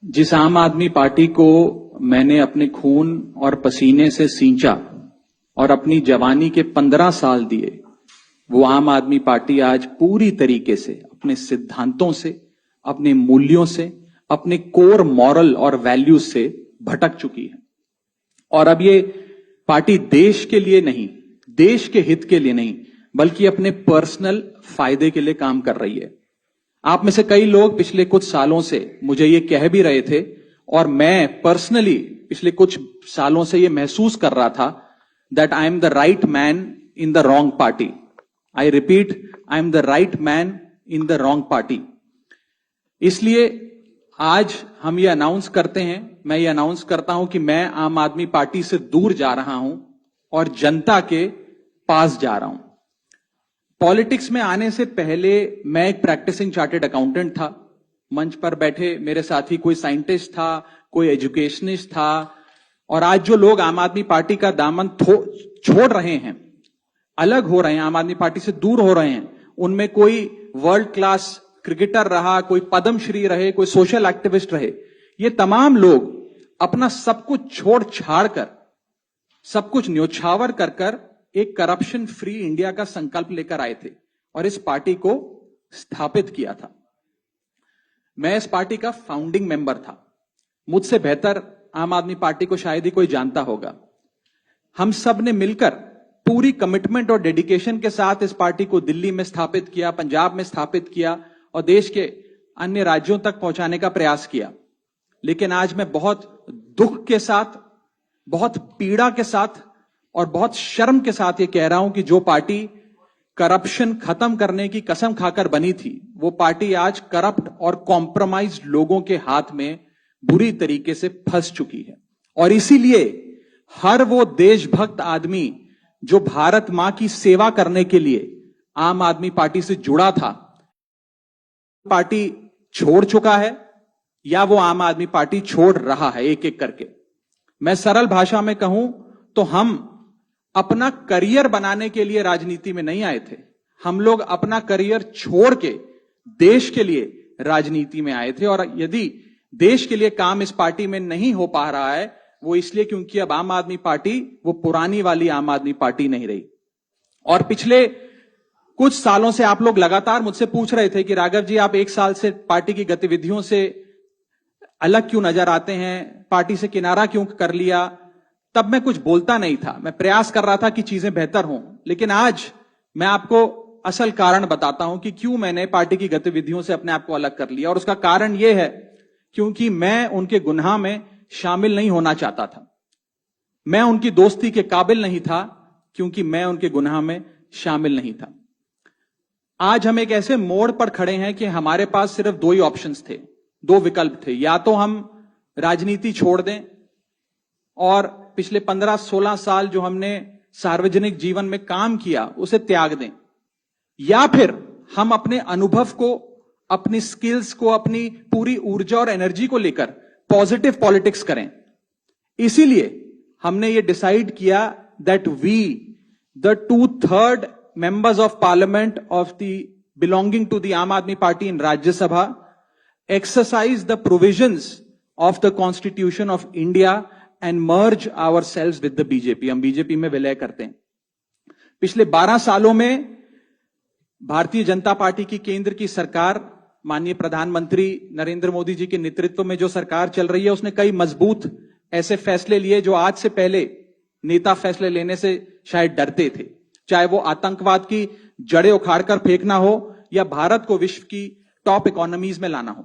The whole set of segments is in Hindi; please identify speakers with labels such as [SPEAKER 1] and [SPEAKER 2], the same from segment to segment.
[SPEAKER 1] जिस आम आदमी पार्टी को मैंने अपने खून और पसीने से सींचा और अपनी जवानी के 15 साल दिए, वो आम आदमी पार्टी आज पूरी तरीके से अपने सिद्धांतों से, अपने मूल्यों से, अपने कोर मॉरल और वैल्यूज से भटक चुकी है। और अब ये पार्टी देश के लिए नहीं, देश के हित के लिए नहीं, बल्कि अपने पर्सनल फायदे के लिए काम कर रही है। आप में से कई लोग पिछले कुछ सालों से मुझे ये कह भी रहे थे, और मैं पर्सनली पिछले कुछ सालों से ये महसूस कर रहा था that I am the right man in the wrong party. I repeat, I am the right man in the wrong party. इसलिए आज हम ये अनाउंस करते हैं, मैं ये अनाउंस करता हूं कि मैं आम आदमी पार्टी से दूर जा रहा हूं और जनता के पास जा रहा हूं। पॉलिटिक्स में आने से पहले मैं एक प्रैक्टिसिंग चार्टर्ड अकाउंटेंट था। मंच पर बैठे मेरे साथी कोई साइंटिस्ट था, कोई एजुकेशनिस्ट था, और आज जो लोग आम आदमी पार्टी का दामन छोड़ रहे हैं, अलग हो रहे हैं, आम आदमी पार्टी से दूर हो रहे हैं, उनमें कोई वर्ल्ड क्लास क्रिकेटर रहा, कोई पद्मश्री रहे, कोई सोशल एक्टिविस्ट रहे। ये तमाम लोग अपना सब कुछ छोड़ छाड़ कर, सब कुछ न्योछावर कर कर एक करप्शन फ्री इंडिया का संकल्प लेकर आए थे और इस पार्टी को स्थापित किया था। मैं इस पार्टी का फाउंडिंग मेंबर था। मुझसे बेहतर आम आदमी पार्टी को शायद ही कोई जानता होगा। हम सब ने मिलकर पूरी कमिटमेंट और डेडिकेशन के साथ इस पार्टी को दिल्ली में स्थापित किया, पंजाब में स्थापित किया और देश के अन्य राज्यों तक पहुंचाने का प्रयास किया। लेकिन आज मैं बहुत दुख के साथ, बहुत पीड़ा के साथ और बहुत शर्म के साथ ये कह रहा हूं कि जो पार्टी करप्शन खत्म करने की कसम खाकर बनी थी, वो पार्टी आज करप्ट और कॉम्प्रोमाइज्ड लोगों के हाथ में बुरी तरीके से फंस चुकी है। और इसीलिए हर वो देशभक्त आदमी जो भारत मां की सेवा करने के लिए आम आदमी पार्टी से जुड़ा था, पार्टी छोड़ चुका है या वो आम आदमी पार्टी छोड़ रहा है एक एक करके। मैं सरल भाषा में कहूं तो हम अपना करियर बनाने के लिए राजनीति में नहीं आए थे। हम लोग अपना करियर छोड़ के देश के लिए राजनीति में आए थे। और यदि देश के लिए काम इस पार्टी में नहीं हो पा रहा है, वो इसलिए क्योंकि अब आम आदमी पार्टी वो पुरानी वाली आम आदमी पार्टी नहीं रही। और पिछले कुछ सालों से आप लोग लगातार मुझसे पूछ रहे थे कि राघव जी, आप एक साल से पार्टी की गतिविधियों से अलग क्यों नजर आते हैं, पार्टी से किनारा क्यों कर लिया। तब मैं कुछ बोलता नहीं था, मैं प्रयास कर रहा था कि चीजें बेहतर हों। लेकिन आज मैं आपको असल कारण बताता हूं कि क्यों मैंने पार्टी की गतिविधियों से अपने आप को अलग कर लिया। और उसका कारण यह है क्योंकि मैं उनके गुनाह में शामिल नहीं होना चाहता था। मैं उनकी दोस्ती के काबिल नहीं था क्योंकि मैं उनके गुनाह में शामिल नहीं था। आज हम एक ऐसे मोड़ पर खड़े हैं कि हमारे पास सिर्फ दो ही ऑप्शंस थे, दो विकल्प थे। या तो हम राजनीति छोड़ दें और पिछले 15-16 साल जो हमने सार्वजनिक जीवन में काम किया उसे त्याग दें, या फिर हम अपने अनुभव को, अपनी स्किल्स को, अपनी पूरी ऊर्जा और एनर्जी को लेकर पॉजिटिव पॉलिटिक्स करें। इसीलिए हमने ये डिसाइड किया that we the 2/3 members of parliament of the belonging to the Aam Aadmi Party in Rajya Sabha exercise the provisions of the Constitution of India and merge ourselves with the BJP। हम बीजेपी में विलय करते हैं। पिछले 12 सालों में भारतीय जनता पार्टी की केंद्र की सरकार, माननीय प्रधानमंत्री नरेंद्र मोदी जी के नेतृत्व में जो सरकार चल रही है, उसने कई मजबूत ऐसे फैसले लिए जो आज से पहले नेता फैसले लेने से शायद डरते थे। चाहे वो आतंकवाद की जड़ें उखाड़कर फेंकना हो या भारत को विश्व की टॉप इकोनॉमीज में लाना हो।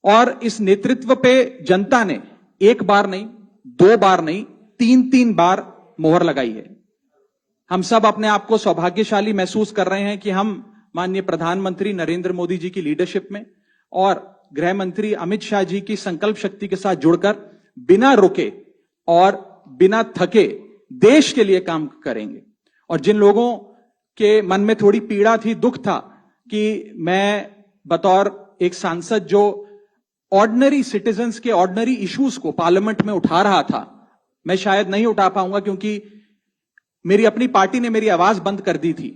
[SPEAKER 1] और इस नेतृत्व पे जनता ने एक बार नहीं, 2 बार नहीं, 3 बार मोहर लगाई है। हम सब अपने आप को सौभाग्यशाली महसूस कर रहे हैं कि हम माननीय प्रधानमंत्री नरेंद्र मोदी जी की लीडरशिप में और गृह मंत्री अमित शाह जी की संकल्प शक्ति के साथ जुड़कर बिना रुके और बिना थके देश के लिए काम करेंगे। और जिन लोगों के मन में थोड़ी पीड़ा थी, दुख था कि मैं बतौर एक सांसद जो ऑर्डिनरी सिटीजन्स के ऑर्डिनरी इश्यूज को पार्लियामेंट में उठा रहा था, मैं शायद नहीं उठा पाऊंगा क्योंकि मेरी अपनी पार्टी ने मेरी आवाज बंद कर दी थी।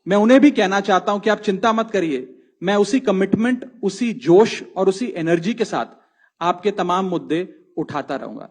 [SPEAKER 1] मैं उन्हें भी कहना चाहता हूं कि आप चिंता मत करिए, मैं उसी कमिटमेंट, उसी जोश और उसी एनर्जी के साथ आपके तमाम मुद्दे उठाता रहूंगा।